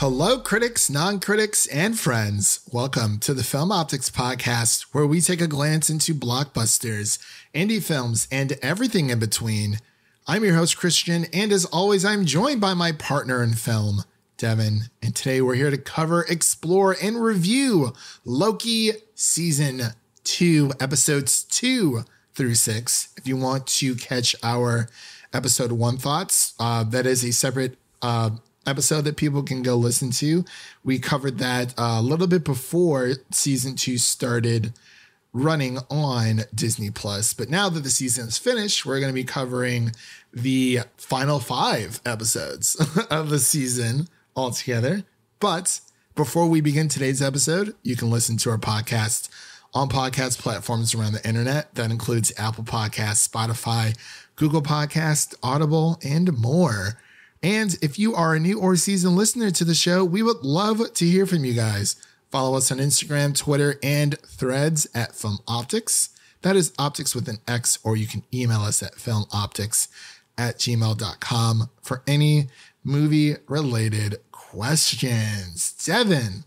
Hello, critics, non-critics, and friends. Welcome to the Film Optics Podcast, where we take a glance into blockbusters, indie films, and everything in between. I'm your host, Christian, and as always, I'm joined by my partner in film, Devin. And today we're here to cover, explore, and review Loki Season 2, Episodes 2 through 6. If you want to catch our Episode 1 thoughts, that is a separate episode that people can go listen to. We covered that a little bit before Season 2 started running on Disney Plus. But now that the season is finished, we're going to be covering the final 5 episodes of the season altogether. But before we begin today's episode, you can listen to our podcast on podcast platforms around the internet. That includes Apple Podcasts, Spotify, Google Podcasts, Audible, and more. And if you are a new or seasoned listener to the show, we would love to hear from you guys. Follow us on Instagram, Twitter, and Threads at Film Optics. That is Optics with an X, or you can email us at filmoptics@gmail.com for any movie-related questions. Devin,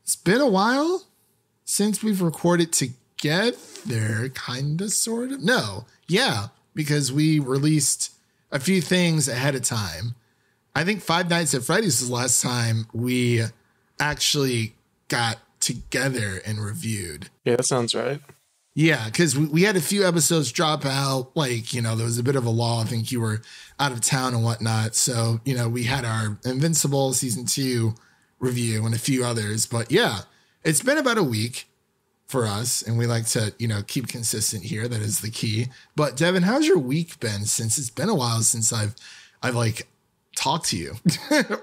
it's been a while since we've recorded together, kind of, sort of. No, yeah, because we released a few things ahead of time. I think Five Nights at Freddy's was the last time we actually got together and reviewed. Yeah, that sounds right. Yeah, because we had a few episodes drop out. Like, there was a bit of a lull. I think you were out of town and whatnot. So, we had our Invincible Season 2 review and a few others. But yeah, it's been about a week for us. And we like to, keep consistent here. That is the key. But Devin, how's your week been, since it's been a while since I've talk to you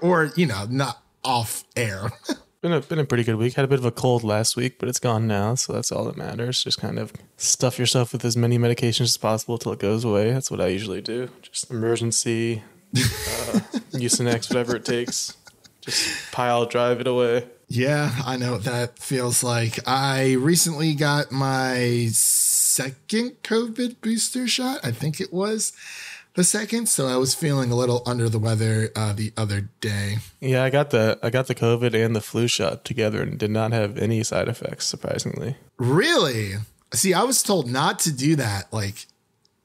or, not off air? Been a pretty good week. Had a bit of a cold last week, but it's gone now. So that's all that matters. Just kind of stuff yourself with as many medications as possible till it goes away. That's what I usually do. Just emergency, Mucinex, whatever it takes. Just drive it away. Yeah, I know what that feels like. I recently got my second COVID booster shot. I think it was the second, so I was feeling a little under the weather the other day. Yeah, I got the COVID and the flu shot together and did not have any side effects, surprisingly. Really? See, I was told not to do that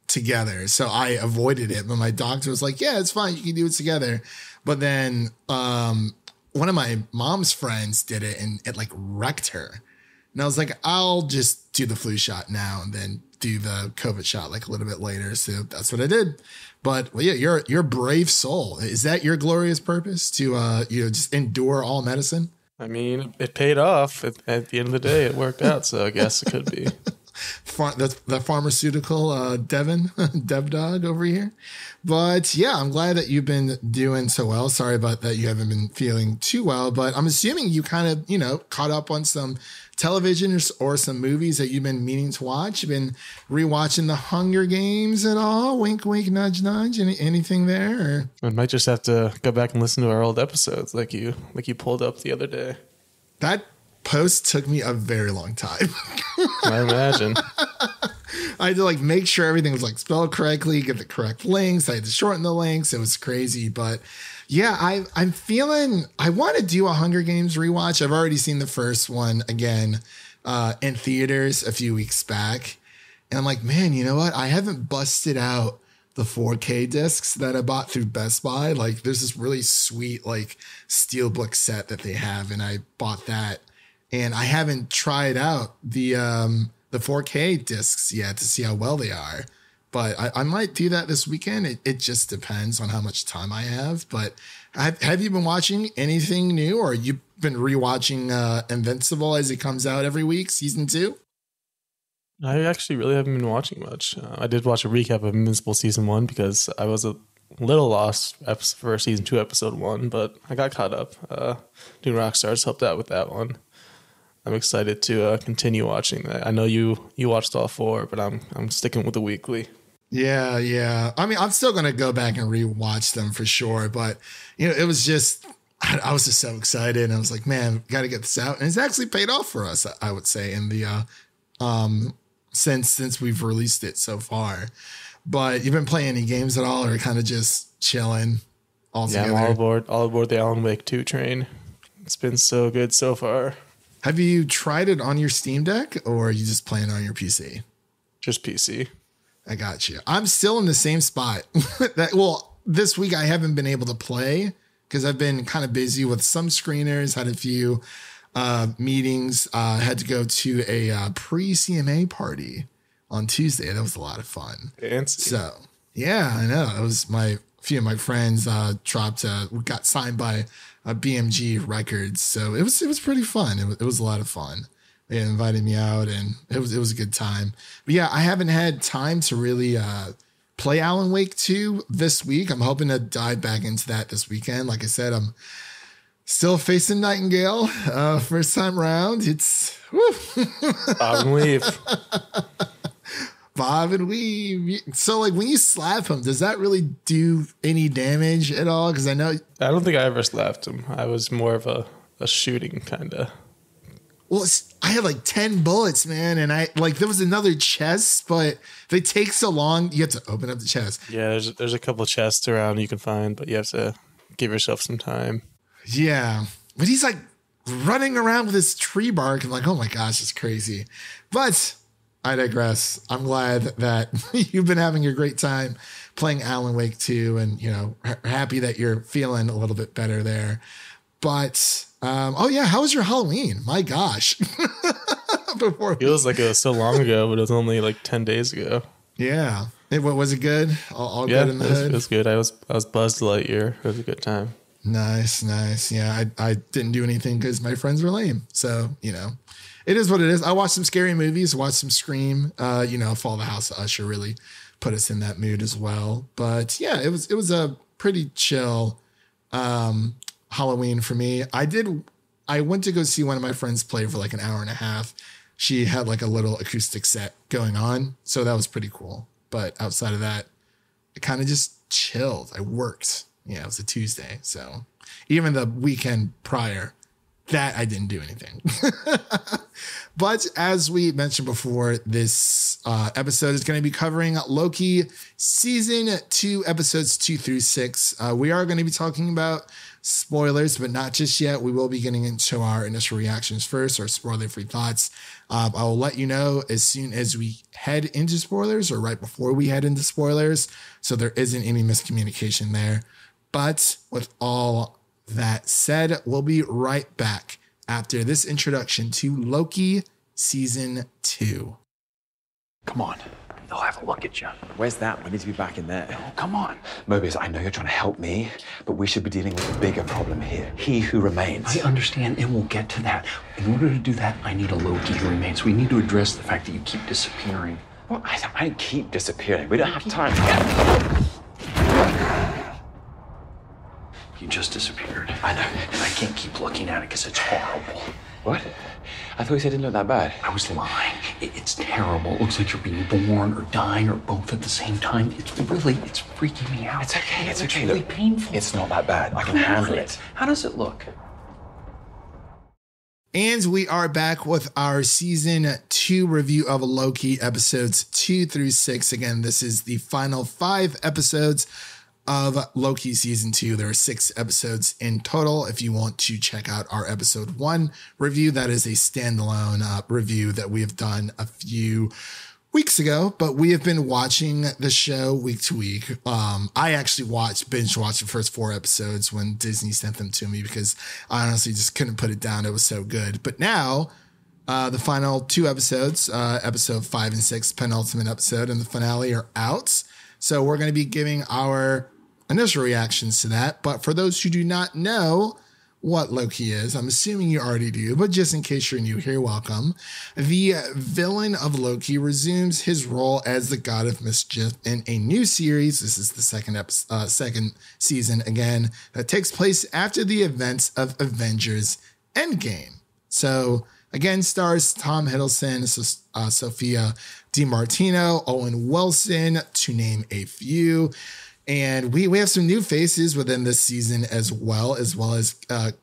together, so I avoided it. But my doctor was like, "Yeah, it's fine. You can do it together." But then one of my mom's friends did it, and it wrecked her. And I was like, "I'll just do the flu shot now, and then do the COVID shot a little bit later." So that's what I did. But well, yeah, you're a brave soul. Is that your glorious purpose, to just endure all medicine? I mean, it paid off at the end of the day. It worked out, so I guess it could be. The pharmaceutical Devin, Dev Dog over here. But yeah, I'm glad that you've been doing so well. Sorry about that. You haven't been feeling too well, but I'm assuming you kind of, caught up on some television or some movies that you've been meaning to watch. You've been rewatching The Hunger Games at all? Wink, wink, nudge, nudge. Anything there? Or? I might just have to go back and listen to our old episodes like you pulled up the other day. That post took me a very long time. I imagine. I had to make sure everything was spelled correctly, get the correct links. I had to shorten the links. It was crazy. But yeah, I'm feeling, I want to do a Hunger Games rewatch. I've already seen the first one again in theaters a few weeks back. And I'm like, man, you know what? I haven't busted out the 4K discs that I bought through Best Buy. There's this really sweet steelbook set that they have, and I bought that. And I haven't tried out the 4K discs yet to see how well they are. But I might do that this weekend. It just depends on how much time I have. But have you been watching anything new, or you've been rewatching Invincible as it comes out every week, Season 2? I actually really haven't been watching much. I did watch a recap of Invincible Season 1 because I was a little lost for Season 2, Episode 1, but I got caught up. New Rockstars helped out with that one. I'm excited to continue watching that. I know you watched all 4, but I'm sticking with the weekly. Yeah. I mean, I'm still going to go back and rewatch them for sure. But, it was just, I was just so excited. And I was like, man, got to get this out. And it's actually paid off for us, I would say, in the since we've released it so far. But you've been playing any games at all, or kind of just chilling all together? Yeah, I'm all aboard the Alan Wake 2 train. It's been so good so far. Have you tried it on your Steam Deck or are you just playing on your PC? Just PC. I got you. I'm still in the same spot. This week I haven't been able to play because I've been kind of busy with some screeners, had a few meetings, had to go to a pre-CMA party on Tuesday. That was a lot of fun. Fancy. So, yeah, I know. It was a few of my friends got signed by BMG Records. So it was pretty fun. It was a lot of fun. They invited me out and it was a good time. But yeah, I haven't had time to really play Alan Wake 2 this week. I'm hoping to dive back into that this weekend. Like I said, I'm still facing Nightingale. First time around. It's Bob and weave. Bob and weave. So like when you slap him, does that really do any damage at all? Because I don't think I ever slapped him. I was more of a shooting kind of. Well, I had like 10 bullets, man. And there was another chest, but they take so long. You have to open up the chest. Yeah, there's a couple of chests around you can find, but you have to give yourself some time. Yeah. But he's like running around with his tree bark. I'm like, oh my gosh, it's crazy. But I digress. I'm glad that you've been having a great time playing Alan Wake 2 and, happy that you're feeling a little bit better there. But, how was your Halloween? My gosh. Feels like it was so long ago, but it was only like 10 days ago. Yeah. Was it good? All good in the hood? It was good. I was buzzed Lightyear. It was a good time. Nice. Yeah, I didn't do anything because my friends were lame. So, it is what it is. I watched some scary movies, watched some Scream, Fall the House of Usher really put us in that mood as well. But yeah, it was a pretty chill Halloween for me. I went to go see one of my friends play for like an hour and a half. She had like a little acoustic set going on. So that was pretty cool. But outside of that, it kind of just chilled. I worked. Yeah, it was a Tuesday. So even the weekend prior, that I didn't do anything. But as we mentioned before, this episode is going to be covering Loki season 2, episodes 2 through 6. We are going to be talking about spoilers, but not just yet. We will be getting into our initial reactions first, our spoiler-free thoughts. I will let you know as soon as we head into spoilers or right before we head into spoilers, so there isn't any miscommunication there. But with all that said, we'll be right back after this introduction to Loki season 2. Come on. They'll have a look at you. Where's that? We need to be back in there. Oh, come on. Mobius, I know you're trying to help me, but we should be dealing with a bigger problem here. He who remains. I understand, and we'll get to that. In order to do that, I need a Loki who remains. We need to address the fact that you keep disappearing. Well, I don't keep disappearing. We don't have time. You just disappeared. I know. And I can't keep looking at it because it's horrible. What? I thought you said it didn't look that bad. I was lying. It's terrible. It looks like you're being born or dying or both at the same time. It's freaking me out. It's okay. It's okay. Really Look, painful. It's not that bad. I can handle it. How does it look? And we are back with our season 2 review of Loki, episodes 2 through 6. Again, this is the final 5 episodes of Loki season 2. There are 6 episodes in total. If you want to check out our episode 1 review, that is a standalone review that we have done a few weeks ago, but we have been watching the show week to week. I actually binge watched the first 4 episodes when Disney sent them to me because I honestly just couldn't put it down. It was so good. But now the final 2 episodes, episode 5 and 6, penultimate episode, and the finale are out. So we're going to be giving our initial reactions to that. But for those who do not know what Loki is, I'm assuming you already do, but just in case you're new here, welcome. The villain of Loki resumes his role as the god of mischief in a new series. This is the second season again that takes place after the events of Avengers Endgame. So again, stars Tom Hiddleston, Sophia Di Martino, Owen Wilson, to name a few. And we have some new faces within this season as well as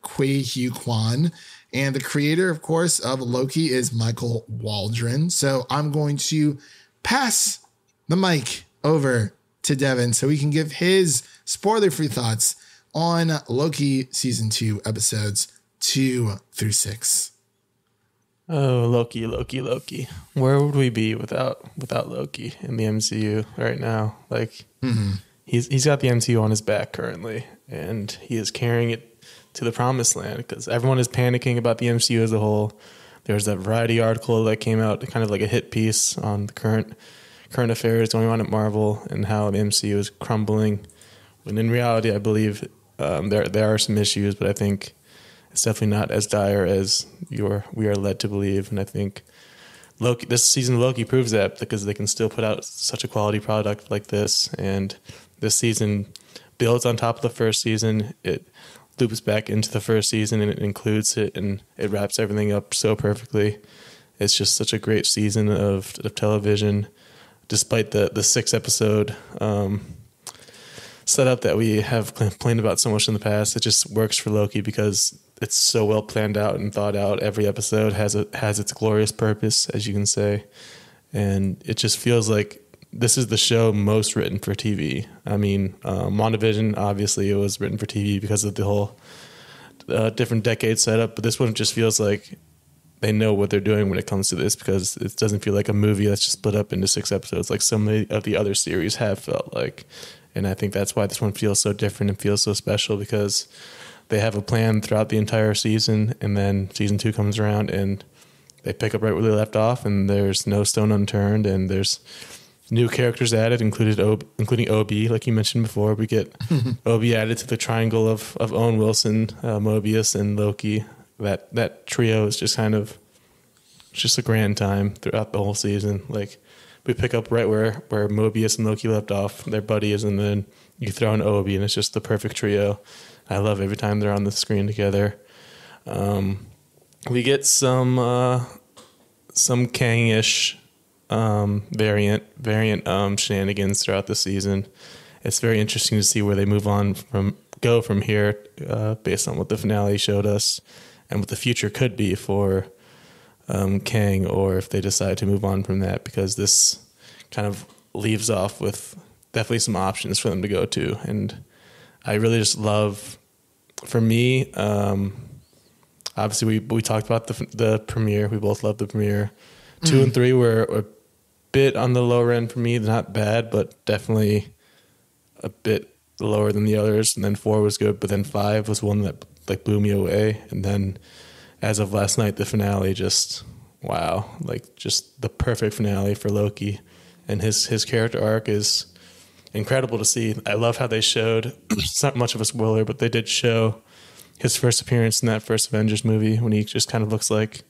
Quan. And the creator, of course, of Loki is Michael Waldron. So I'm going to pass the mic over to Devin so he can give his spoiler-free thoughts on Loki season 2, episodes 2 through 6. Oh, Loki. Where would we be without Loki in the MCU right now? Like, he's got the MCU on his back currently, and he is carrying it to the promised land because everyone is panicking about the MCU as a whole. There's that Variety article that came out, kind of like a hit piece on the current affairs going on at Marvel and how the MCU is crumbling. When in reality, I believe there are some issues, but I think it's definitely not as dire as we are led to believe. And I think this season of Loki proves that because they can still put out such a quality product like this. And this season builds on top of the first season. It loops back into the first season and it includes it and it wraps everything up so perfectly. It's just such a great season of television, despite the 6-episode setup that we have complained about so much in the past. It just works for Loki because it's so well planned out and thought out. Every episode has its glorious purpose, as you can say, and it just feels like this is the show most written for TV. I mean, WandaVision, obviously it was written for TV because of the whole different decade setup, but this one just feels like they know what they're doing when it comes to this because it doesn't feel like a movie that's just split up into 6 episodes like so many of the other series have felt like. And I think that's why this one feels so different and feels so special because they have a plan throughout the entire season, and then season 2 comes around and they pick up right where they left off, and there's no stone unturned, and there's new characters added, including Obi, like you mentioned before. We get Obi added to the triangle of Owen Wilson, Mobius, and Loki. That trio is just kind of just a grand time throughout the whole season. Like, we pick up right where Mobius and Loki left off, their buddies, and then you throw in Obi, and it's just the perfect trio. I love every time they're on the screen together. We get some Kang-ish variant shenanigans throughout the season. It's very interesting to see where they go from here, based on what the finale showed us and what the future could be for Kang, or if they decide to move on from that, because this kind of leaves off with definitely some options for them to go to. And I really just love, for me, obviously we talked about the premiere. We both loved the premiere. 2 and 3 were a bit on the lower end for me. They're not bad, but definitely a bit lower than the others. And then 4 was good, but then 5 was one that like blew me away. And then as of last night, the finale, just wow, like just the perfect finale for Loki, and his character arc is incredible to see. I love how they showed, it's not much of a spoiler, but they did show his first appearance in that first Avengers movie when he just kind of looks like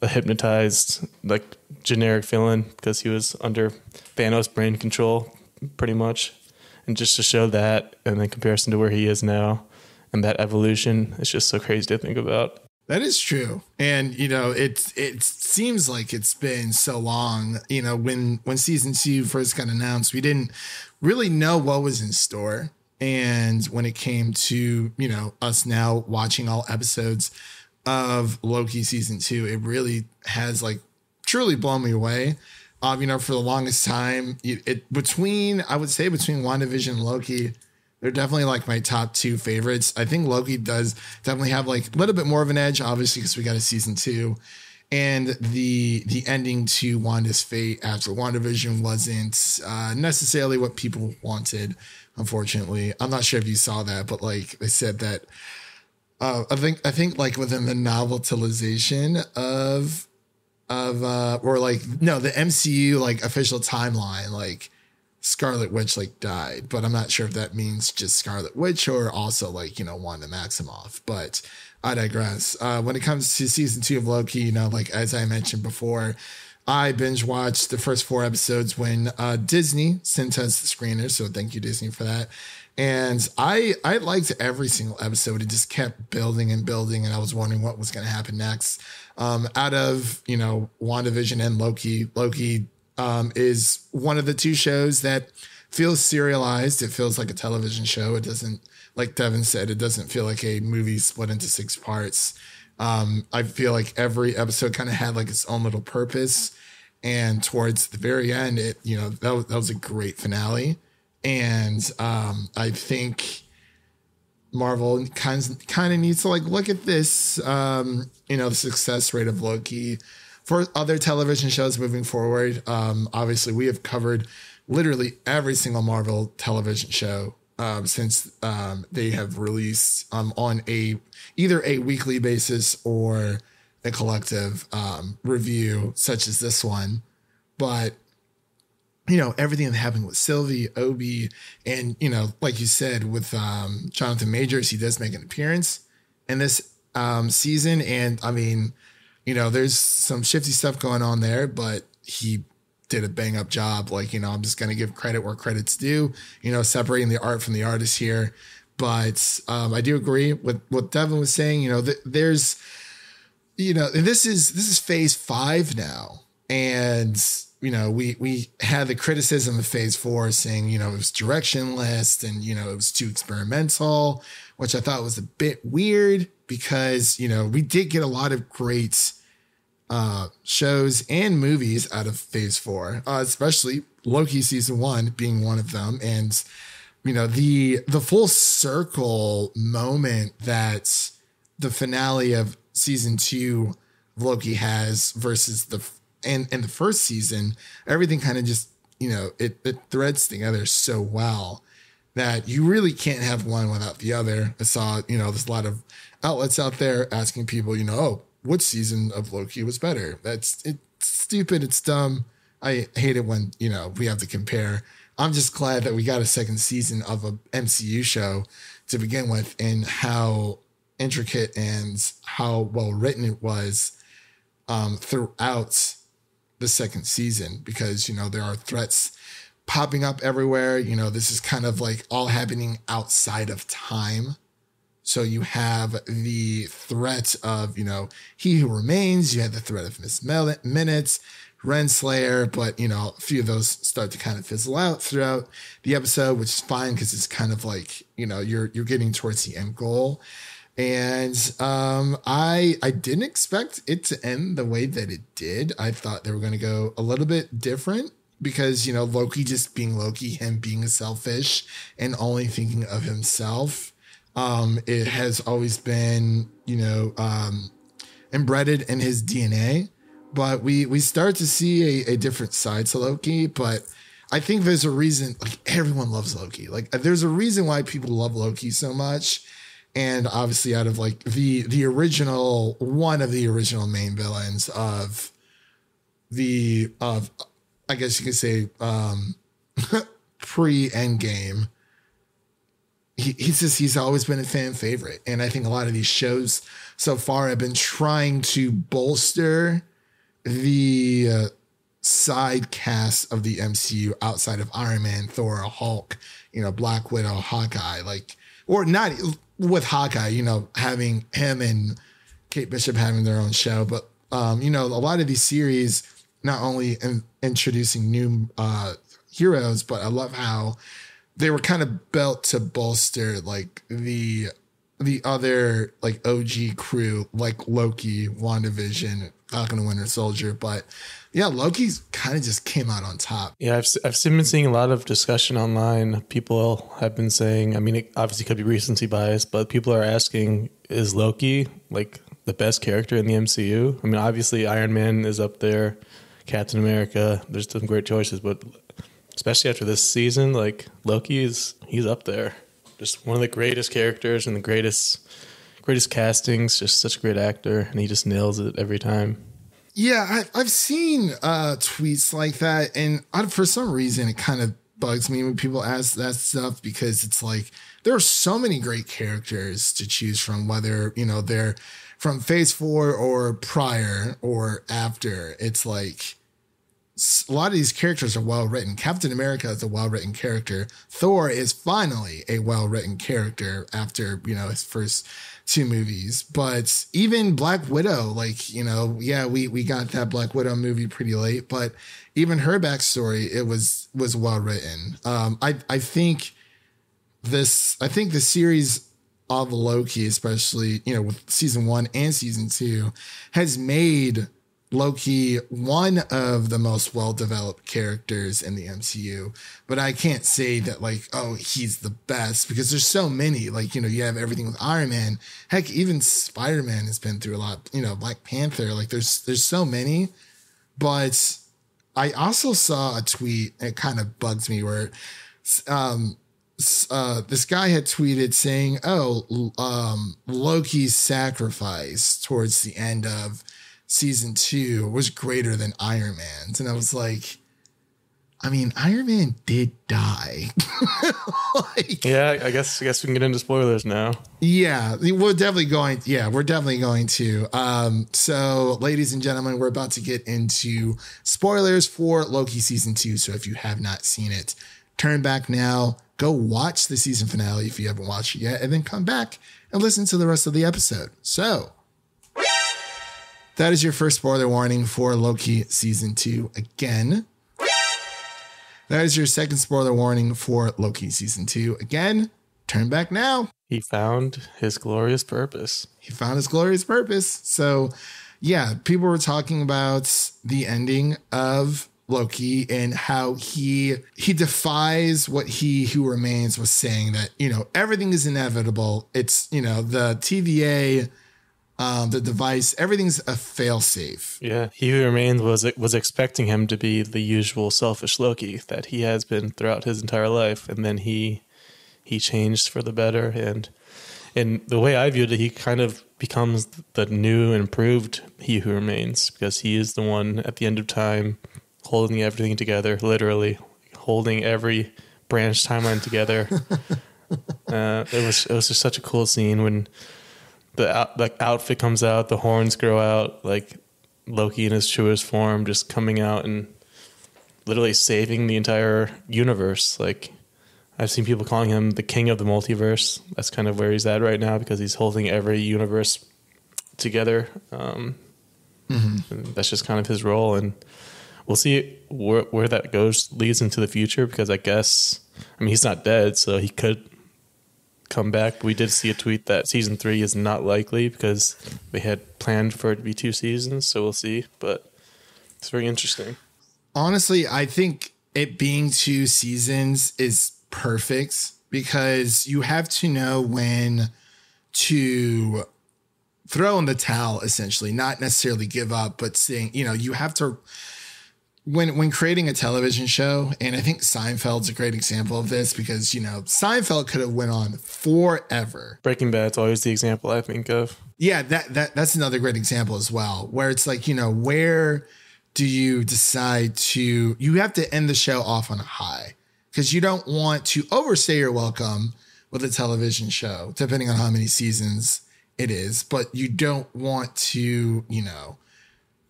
a hypnotized, like generic villain because he was under Thanos' brain control pretty much. And just to show that and in comparison to where he is now and that evolution, it's just so crazy to think about. That is true. And, it seems like it's been so long. When season 2 first got announced, we didn't really know what was in store. And when it came to, us now watching all episodes of Loki season 2, it really has truly blown me away. For the longest time, between WandaVision and Loki, they're definitely my top 2 favorites. I think Loki does definitely have a little bit more of an edge, obviously, because we got a season 2. And the ending to Wanda's fate after WandaVision wasn't necessarily what people wanted, unfortunately. I'm not sure if you saw that, but they said that I think within the novelization of the MCU official timeline, Scarlet Witch died, but I'm not sure if that means just Scarlet Witch or also Wanda Maximoff. But I digress. When it comes to season 2 of Loki, as I mentioned before, I binge watched the first 4 episodes when Disney sent us the screener. So thank you, Disney, for that. And I liked every single episode. It just kept building and building, and I was wondering what was going to happen next. Out of WandaVision and Loki is one of the 2 shows that feels serialized. It feels like a television show. It doesn't, like Devin said, it doesn't feel like a movie split into 6 parts. I feel like every episode kind of had its own little purpose. And towards the very end, that was a great finale. And I think Marvel kind of needs to like look at this, the success rate of Loki for other television shows moving forward. Obviously, we have covered literally every single Marvel television show since they have released on either a weekly basis or a collective review such as this one. But everything that happened with Sylvie, Obi, and like you said with Jonathan Majors, he does make an appearance in this season, and I mean, there's some shifty stuff going on there, but he did a bang up job. Like, I'm just gonna give credit where credit's due. Separating the art from the artist here, but I do agree with what Devin was saying. There's, this is phase 5 now, and we had the criticism of phase 4 saying, it was directionless and, it was too experimental, which I thought was a bit weird because, we did get a lot of great shows and movies out of phase 4, especially Loki season 1 being one of them. And, the full circle moment that the finale of season 2 Loki has versus in the first season, everything kind of just, it threads together so well that you really can't have one without the other. I saw, there's a lot of outlets out there asking people, which season of Loki was better? It's stupid. It's dumb. I hate it when, we have to compare. I'm just glad that we got a second season of a MCU show to begin with, and how intricate and how well written it was throughout the second season, because there are threats popping up everywhere. This is kind of like all happening outside of time. So you have the threat of He Who Remains, you had the threat of Miss Minutes, Renslayer, but a few of those start to kind of fizzle out throughout the episode, which is fine because it's kind of like you're getting towards the end goal. And I didn't expect it to end the way that it did. I thought they were going to go a little bit different because, Loki just being Loki, him being selfish and only thinking of himself. It has always been, embedded in his DNA. But we start to see a different side to Loki. But I think there's a reason, like, everyone loves Loki. Like, there's a reason why people love Loki so much. And obviously out of like the original, one of the original main villains of I guess you could say, pre-Endgame, he's always been a fan favorite. And I think a lot of these shows so far have been trying to bolster the side cast of the MCU outside of Iron Man, Thor, Hulk, Black Widow, Hawkeye, or not with Hawkeye, having him and Kate Bishop having their own show. But, a lot of these series, not only introducing new heroes, but I love how they were kind of built to bolster like the other like OG crew, like Loki, WandaVision, Falcon and Winter Soldier. But yeah, Loki's kind of just came out on top. Yeah, I've been seeing a lot of discussion online. People have been saying, I mean, it obviously could be recency bias, but people are asking, is Loki like the best character in the MCU? I mean, obviously Iron Man is up there, Captain America, there's some great choices, but especially after this season, like he's up there. Just one of the greatest characters and the greatest castings, just such a great actor, and he just nails it every time. Yeah, I've seen tweets like that, and for some reason it kind of bugs me when people ask that stuff, because it's like there are so many great characters to choose from, whether they're from Phase 4 or prior or after. It's like a lot of these characters are well written. Captain America is a well written character. Thor is finally a well written character after his first 2 movies. But even Black Widow, we got that Black Widow movie pretty late, but even her backstory, it was well written. I think the series of Loki, especially with season 1 and season 2, has made Loki one of the most well-developed characters in the MCU, but I can't say that like, oh, he's the best because there's so many. Like, you know, you have everything with Iron Man. Heck, even Spider-Man has been through a lot. You know, Black Panther. Like, there's so many. But I also saw a tweet. It kind of bugs me where this guy had tweeted saying, Loki's sacrifice towards the end of season 2 was greater than Iron Man's. And I was like, I mean, Iron Man did die. Like, yeah, I guess we can get into spoilers now. Yeah, we're definitely going to. So, ladies and gentlemen, we're about to get into spoilers for Loki season 2. So if you have not seen it, turn back now, go watch the season finale if you haven't watched it yet, and then come back and listen to the rest of the episode. So that is your first spoiler warning for Loki season 2 again. That is your second spoiler warning for Loki season 2 again. Turn back now. He found his glorious purpose. So, yeah, people were talking about the ending of Loki and how he defies what He Who Remains was saying, that, you know, everything is inevitable. It's, you know, the TVA, the device, everything's a failsafe. Yeah, He Who Remains was expecting him to be the usual selfish Loki that he has been throughout his entire life, and then he changed for the better. And in the way I viewed it, he kind of becomes the new, improved He Who Remains, because he is the one at the end of time holding everything together, literally holding every branch timeline together. It was just such a cool scene when the outfit comes out, the horns grow out, like Loki in his truest form, just coming out and literally saving the entire universe. Like, I've seen people calling him the king of the multiverse. That's kind of where he's at right now, because he's holding every universe together. And that's just kind of his role. And we'll see where that leads into the future, because I mean, he's not dead, so he could come back. We did see a tweet that season 3 is not likely because they had planned for it to be 2 seasons, so we'll see. But it's very interesting. Honestly, I think it being 2 seasons is perfect, because you have to know when to throw in the towel, essentially, not necessarily give up, but saying, you know, you have to, when creating a television show, and I think Seinfeld's a great example of this, because, you know, Seinfeld could have went on forever. Breaking Bad's always the example I think of. Yeah, that's another great example as well, where it's like, you know, where do you decide to, you have to end the show off on a high, because you don't want to overstay your welcome with a television show, depending on how many seasons it is, but you don't want to, you know,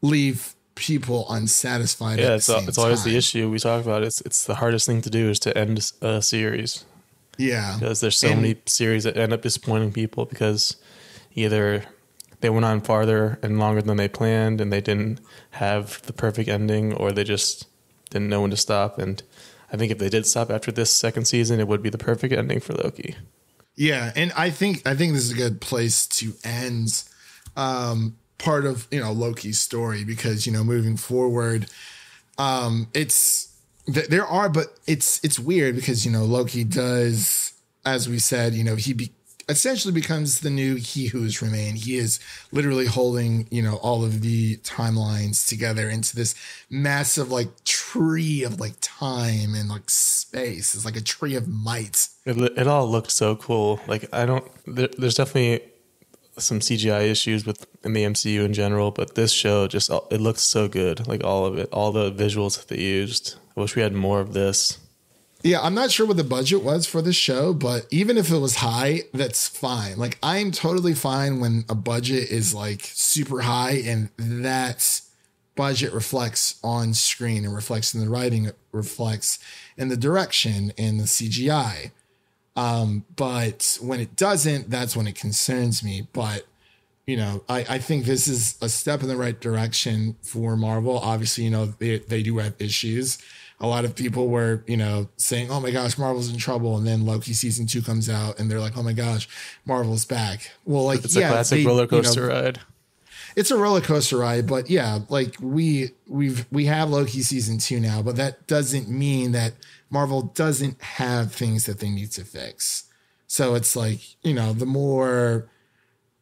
leave people unsatisfied. Yeah, it's always the issue we talk about. It's the hardest thing to do is to end a series. Yeah, because there's so many series that end up disappointing people because either they went on farther and longer than they planned and they didn't have the perfect ending, or they just didn't know when to stop. And I think if they did stop after this second season, it would be the perfect ending for Loki. Yeah, and I think this is a good place to end part of, you know, Loki's story, because, you know, moving forward, it's weird because, you know, Loki does, as we said, you know, he essentially becomes the new He Who's Remain. He is literally holding, you know, all of the timelines together into this massive like tree of like time and like space. It's like a tree of might. It all looked so cool. Like, there's definitely some CGI issues in the MCU in general, but this show it looks so good. Like, all of it, all the visuals that they used. I wish we had more of this. Yeah, I'm not sure what the budget was for this show, but even if it was high, that's fine. Like, I'm totally fine when a budget is like super high and that budget reflects on screen and reflects in the writing, it reflects in the direction and the CGI. But when it doesn't, that's when it concerns me. But, you know, I think this is a step in the right direction for Marvel. Obviously, you know, they do have issues. A lot of people were, you know, saying, oh my gosh, Marvel's in trouble. And then Loki season 2 comes out and they're like, oh my gosh, Marvel's back. Well, like, it's a classic roller coaster ride. it's a roller coaster ride, but yeah, like we have Loki season 2 now, but that doesn't mean that Marvel doesn't have things that they need to fix. So it's like, you know, the more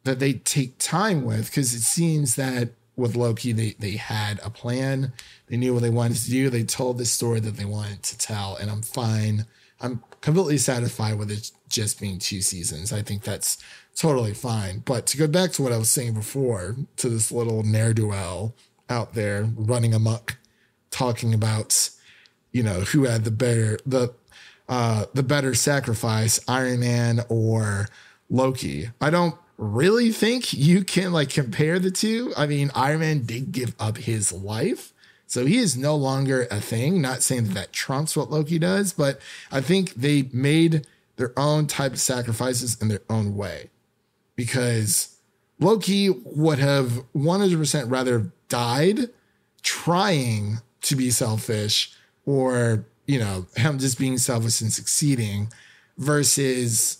that they take time with, because it seems that with Loki, they had a plan. They knew what they wanted to do. They told the story that they wanted to tell, and I'm fine. I'm completely satisfied with it just being 2 seasons. I think that's totally fine. But to go back to what I was saying before, to this little ne'er-do-well out there running amok, talking about, you know, who had the better sacrifice, Iron Man or Loki. I don't really think you can like compare the two. I mean, Iron Man did give up his life, so he is no longer a thing. Not saying that trumps what Loki does, but I think they made their own type of sacrifices in their own way, because Loki would have 100% rather died trying to be selfish, or, you know, him just being selfish and succeeding, versus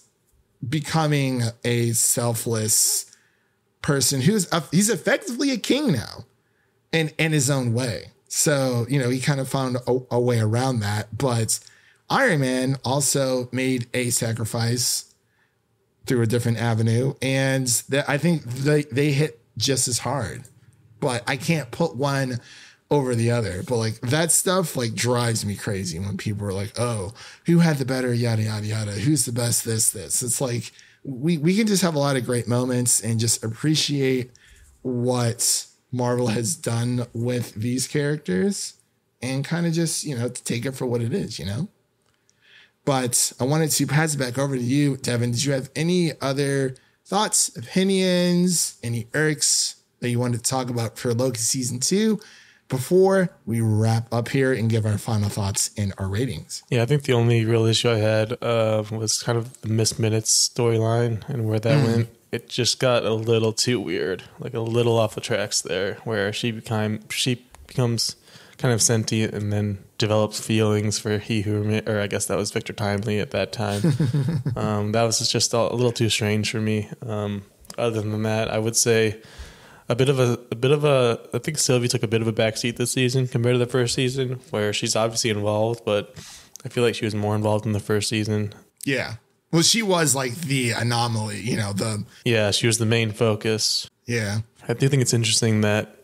becoming a selfless person he's effectively a king now in his own way. So, you know, he kind of found a way around that. But Iron Man also made a sacrifice through a different avenue, and I think they hit just as hard. But I can't put one over the other. But like that stuff like drives me crazy when people are like, oh, who had the better yada yada yada, who's the best this. It's like we can just have a lot of great moments and just appreciate what Marvel has done with these characters and kind of just, you know, take it for what it is, you know. But I wanted to pass it back over to you, Devin. Did you have any other thoughts, opinions, any irks that you wanted to talk about for Loki season 2 before we wrap up here and give our final thoughts and our ratings? Yeah, I think the only real issue I had was kind of the Miss Minutes storyline and where that went. It just got a little too weird, like a little off the tracks there, where she becomes kind of sentient and then develops feelings for he who, or I guess that was Victor Timely at that time. That was just a little too strange for me. Other than that, I would say a bit of a. I think Sylvie took a bit of a backseat this season compared to the first season, where she's obviously involved, but I feel like she was more involved in the first season. Yeah. Well, she was like the anomaly, you know, she was the main focus. Yeah. I do think it's interesting that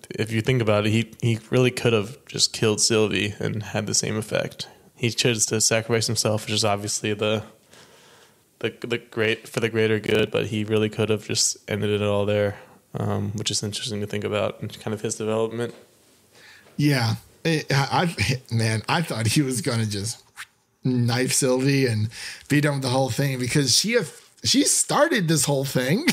if you think about it, he really could have just killed Sylvie and had the same effect. He chose to sacrifice himself, which is obviously the great for the greater good, but he really could have just ended it all there, which is interesting to think about and kind of his development. Yeah. I thought he was going to just knife Sylvie and be done with the whole thing, because she started this whole thing.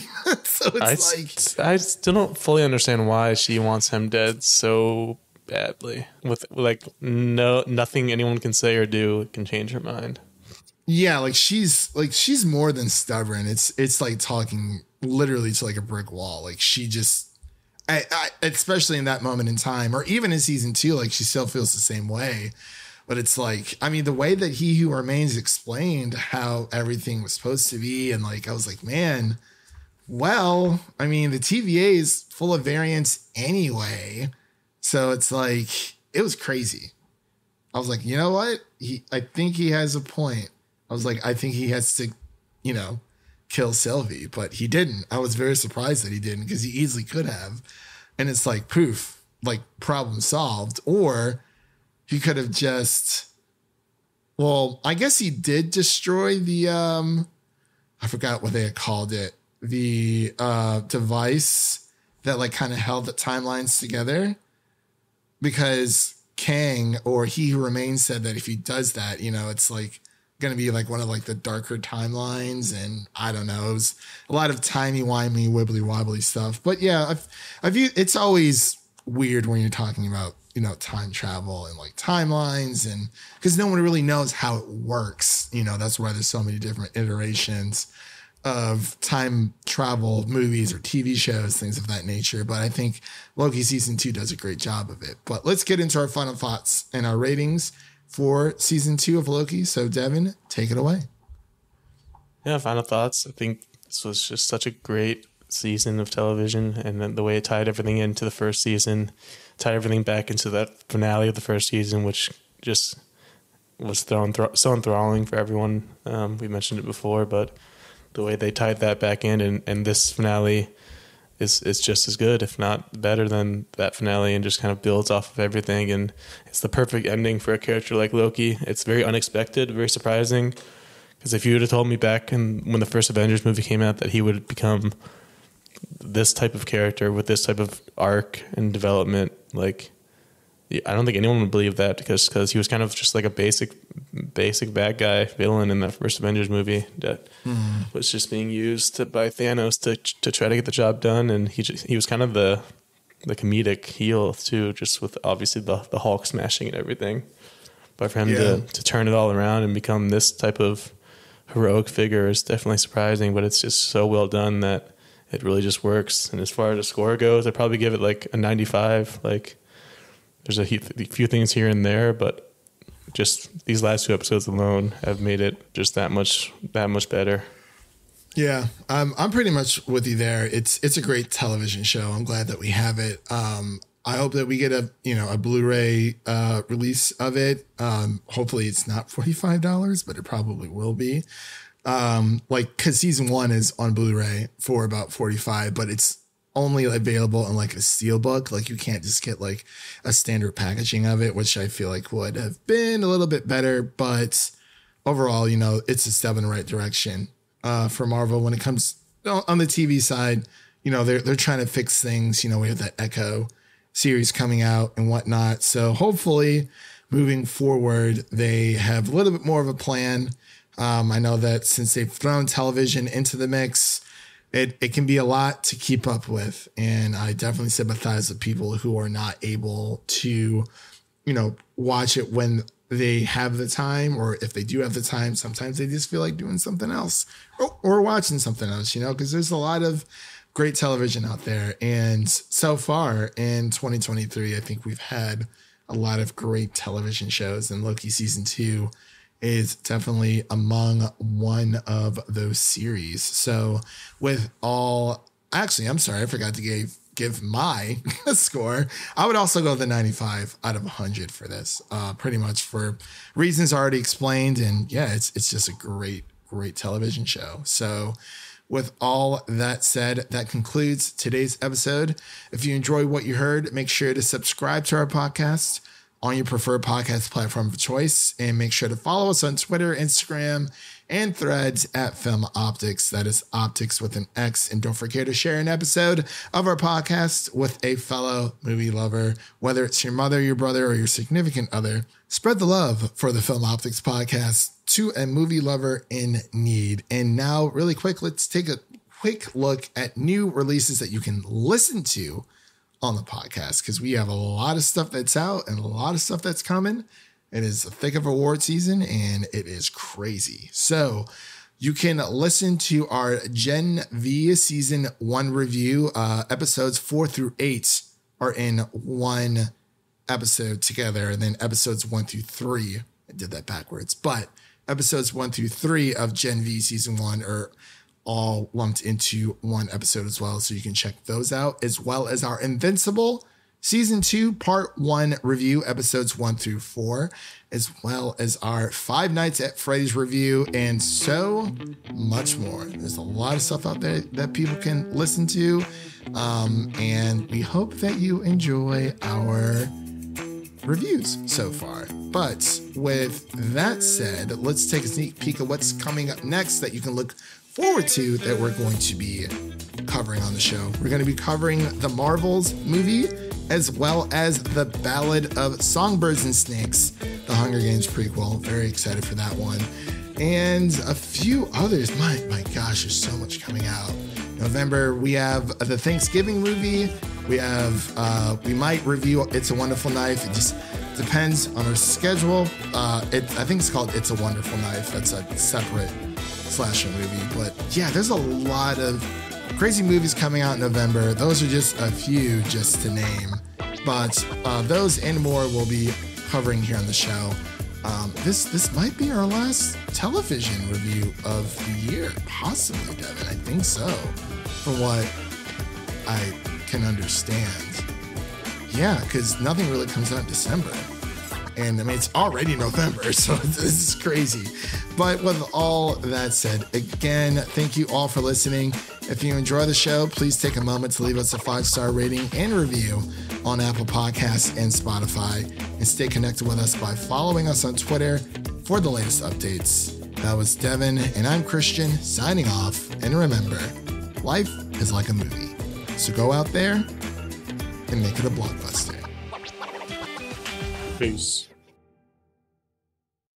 So it's I still don't fully understand why she wants him dead so badly. With like nothing anyone can say or do can change her mind. Yeah, like she's more than stubborn. It's like talking literally to like a brick wall. Like she just, especially in that moment in time, or even in season 2, like she still feels the same way. But it's like, I mean, the way that He Who Remains explained how everything was supposed to be, and like I was like, man, well, I mean, the TVA is full of variants anyway, so it's like it was crazy. I was like, you know what? I think he has a point. I was like, I think he has to, you know, kill Sylvie, but he didn't. I was very surprised that he didn't, because he easily could have. And it's like poof, like problem solved. Or he could have just, well, I guess he did destroy the, I forgot what they had called it, the device that like kind of held the timelines together, because Kang, or He Who Remains, said that if he does that, you know, it's like going to be like one of like the darker timelines, and I don't know, it was a lot of timey-wimey, wibbly-wobbly stuff. But yeah, I view it's always weird when you're talking about, you know, time travel and like timelines, and because no one really knows how it works. You know, that's why there's so many different iterations of time travel movies or TV shows, things of that nature. But I think Loki season 2 does a great job of it. But let's get into our final thoughts and our ratings for season 2 of Loki. So Devin, take it away. Yeah, final thoughts. I think this was just such a great season of television, and then the way it tied everything into the first season, tied everything back into that finale of the first season, which just was so enthralling for everyone. We mentioned it before, but the way they tied that back in, and this finale is just as good, if not better than that finale, and just kind of builds off of everything. And it's the perfect ending for a character like Loki. It's very unexpected, very surprising. Because if you would have told me back when the first Avengers movie came out that he would become this type of character with this type of arc and development, like, I don't think anyone would believe that, because he was kind of just like a basic bad guy villain in that first Avengers movie that was just being used by Thanos to try to get the job done, and he was kind of the comedic heel too, just with obviously the Hulk smashing and everything. But for him to turn it all around and become this type of heroic figure is definitely surprising, but it's just so well done that it really just works. And as far as the score goes, I'd probably give it like a 95. Like, there's a few things here and there, but just these last 2 episodes alone have made it just that much better. Yeah, I'm pretty much with you there. It's a great television show. I'm glad that we have it. I hope that we get a Blu-ray release of it. Hopefully it's not $45, but it probably will be. Because season 1 is on Blu-ray for about $45, but it's only available in like a steelbook. Like, you can't just get like a standard packaging of it, which I feel like would have been a little bit better. But overall, it's a step in the right direction for Marvel when it comes on the TV side. They're trying to fix things. We have that Echo series coming out and whatnot. So hopefully moving forward, they have a little bit more of a plan. I know that since they've thrown television into the mix, it can be a lot to keep up with. And I definitely sympathize with people who are not able to, watch it when they have the time, or if they do have the time, sometimes they just feel like doing something else or watching something else, because there's a lot of great television out there. And so far in 2023, I think we've had a lot of great television shows, and Loki season 2 is definitely among one of those series. So I'm sorry, I forgot to give my score. I would also go the 95 out of 100 for this, pretty much for reasons already explained. And yeah, it's just a great television show. So with all that said, that concludes today's episode. If you enjoyed what you heard, make sure to subscribe to our podcast on your preferred podcast platform of choice, and make sure to follow us on Twitter, Instagram, and Threads at Film Optics. That is Optics with an X. And don't forget to share an episode of our podcast with a fellow movie lover, whether it's your mother, your brother, or your significant other. Spread the love for the Film Optics podcast to a movie lover in need. And now, really quick, let's take a quick look at new releases that you can listen to on the podcast, because we have a lot of stuff that's out and a lot of stuff that's coming. It is the thick of award season, and it is crazy. So you can listen to our Gen V season 1 review. Episodes 4 through 8 are in one episode together, and then episodes 1 through 3, I did that backwards, but episodes 1 through 3 of Gen V season 1 are all lumped into one episode as well. So you can check those out, as well as our Invincible season 2 part 1 review, episodes 1 through 4, as well as our Five Nights at Freddy's review, and so much more. There's a lot of stuff out there that people can listen to. And we hope that you enjoy our reviews so far. But with that said, let's take a sneak peek of what's coming up next that you can look forward to, that we're going to be covering on the show. We're going to be covering the Marvels movie, as well as the Ballad of Songbirds and Snakes, the Hunger Games prequel. Very excited for that one. And a few others. My gosh, there's so much coming out. November, we have the Thanksgiving movie. We might review It's a Wonderful Knife. It just depends on our schedule. I think it's called It's a Wonderful Knife. That's a separate slasher movie. But yeah, there's a lot of crazy movies coming out in November. Those are just a few just to name. But those and more we'll be covering here on the show. This might be our last television review of the year, possibly, Devin. I think so, from what I can understand. Yeah, because nothing really comes out in December. And I mean, it's already November, so this is crazy. But with all that said, again, thank you all for listening. If you enjoy the show, please take a moment to leave us a 5-star rating and review on Apple Podcasts and Spotify. And stay connected with us by following us on Twitter for the latest updates. That was Devin, and I'm Christian, signing off. And remember, life is like a movie. So go out there and make it a blockbuster. Peace.